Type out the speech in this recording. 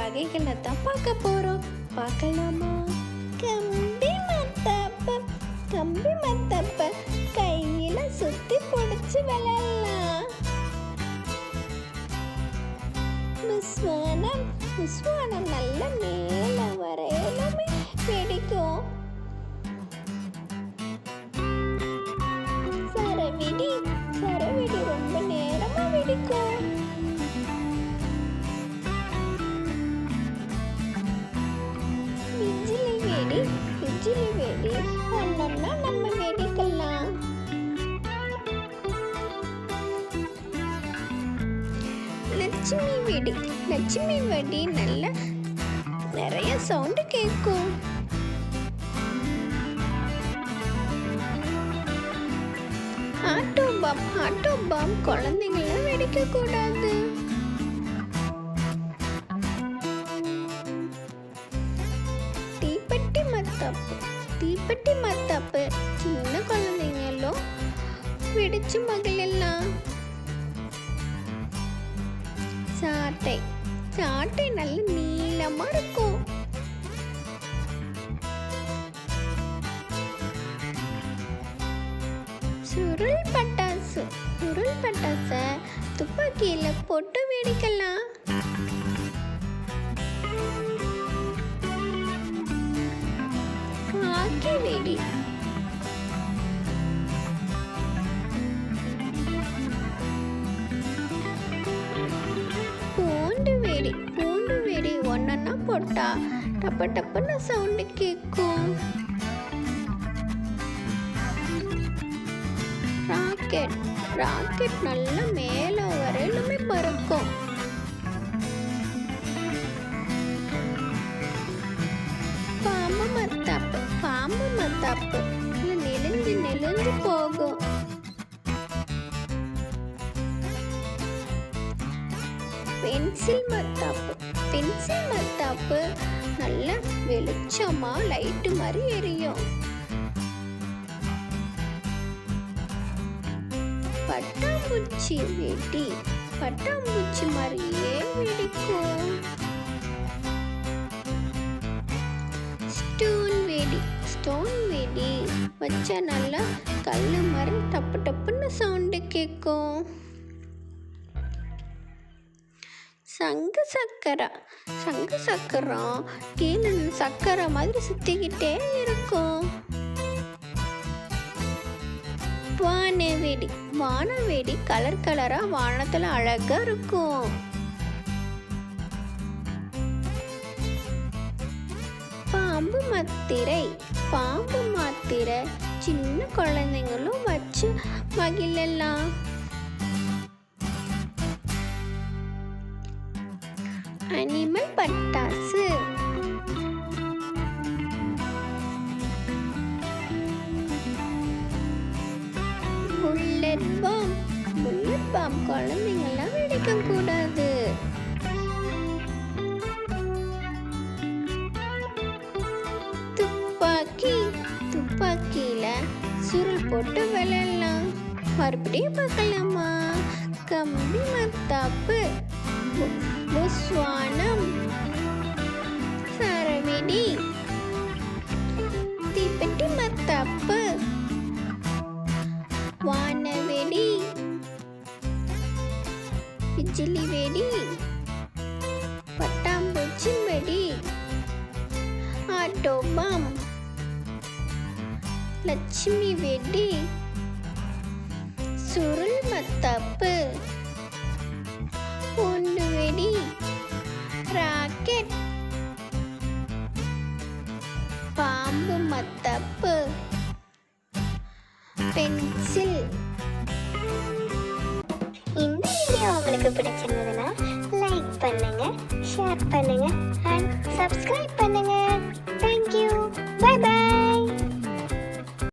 வகைகளை தான் பார்க்க போகிறோம். பார்க்கலாமா? கம்பி மத்தாப்பு, கம்பி மத்தாப்பு கையில் சுற்றி பிடிச்சி விளையாடலாம். புஸ்வானம், புஸ்வானம் நல்ல மேலே வரையிலுமே வெடிக்கும். சரவெடி, சரவெடி ரொம்ப நேரமாக வெடிக்கும். விஜிலி வெடி, விஜிலி வெடி ஒன்றொன்னா நம்ம வெடிக்கலாம். லட்சுமி வெடி, லட்சுமி வெடி நல்ல நிறைய சவுண்டு கேட்கும். ஆட்டோ பாம், ஆட்டோ பாம் குழந்தைங்கள வெடிக்க கூடாது. தீப்பெட்டி மத்தாப்பு, தீப்பெட்டி மத்தாப்பு சின்ன குழந்தைங்களும் வெடிச்சு மகிழலாம். சாட்டை, சாட்டை நல்ல நீளமா இருக்கும். சுருள் பட்டாசு, சுருள் பட்டாசை துப்பாக்கியில போட்டு வெடிக்கலாம். காக்கி வெடி, பூண்டு வெடி, பூண்டு வெடி ஒன்னொன்னா போட்டா டப்ப டப்புன்னு சவுண்டு கேட்கும். ராக்கெட், ராக்கெட் நல்ல மேலே வரையிலுமே பறக்கும். பாம்பு மத்தாப்பு, பாம்பு மத்தாப்பு நெளிஞ்சு நெளிஞ்சு போகும். பென்சில் மத்தாப்பு, பென்சில் மத்தாப்பு நல்ல வெளிச்சமா லைட்டு மாதிரி எரியும். பட்டாம்பூச்சி வெடி, பட்டாம்பூச்சி மாதிரியே வெடிக்கும். ஸ்டோன் வெடி, ஸ்டோன் வெடி வச்சா நல்லா கல் மாதிரி டப்பு டப்புன்னு சவுண்டு கேட்கும். சங்கு சக்கரை, சங்கு சக்கரம் கீழே சக்கரை மாதிரி சுற்றிக்கிட்டே இருக்கும். வானவெடி, வானவெடி கலர் கலரா வானத்துல அழகா இருக்கும். பாம்பு மாத்திரை, பாம்பு மாத்திரை சின்ன குழந்தைங்களும் வச்சு மகிழலாம். அனிமல் பட்டாசு, புல்லட் பாம், புல்லட் பாம் குழந்தைங்கெல்லாம் வெடிக்க கூடாது. துப்பாக்கி, துப்பாக்கியில சுருள் போட்டு விளையாடலாம். மறுபடியும் பார்க்கலாமா? கம்பி மத்தாப்பு, புஸ்வானம், சரவெடி, தீப்பெட்டி மத்தாப்பு, வானவெடி, விஜிலி வெடி, பட்டாம்பூச்சி வெடி, ஆட்டோ பாம், லட்சுமி வெடி, சுருள் மத்தாப்பு, பூண்டு வெடி, ராக்கெட், பாம்பு மத்தாப்பு, பென்சில். இந்த வீடியோ உங்களுக்கு பிடிச்சிருந்ததுன்னா லைக் பண்ணுங்க, ஷேர் பண்ணுங்க அண்ட் சப்ஸ்கிரைப் பண்ணுங்க. Thank you, bye by.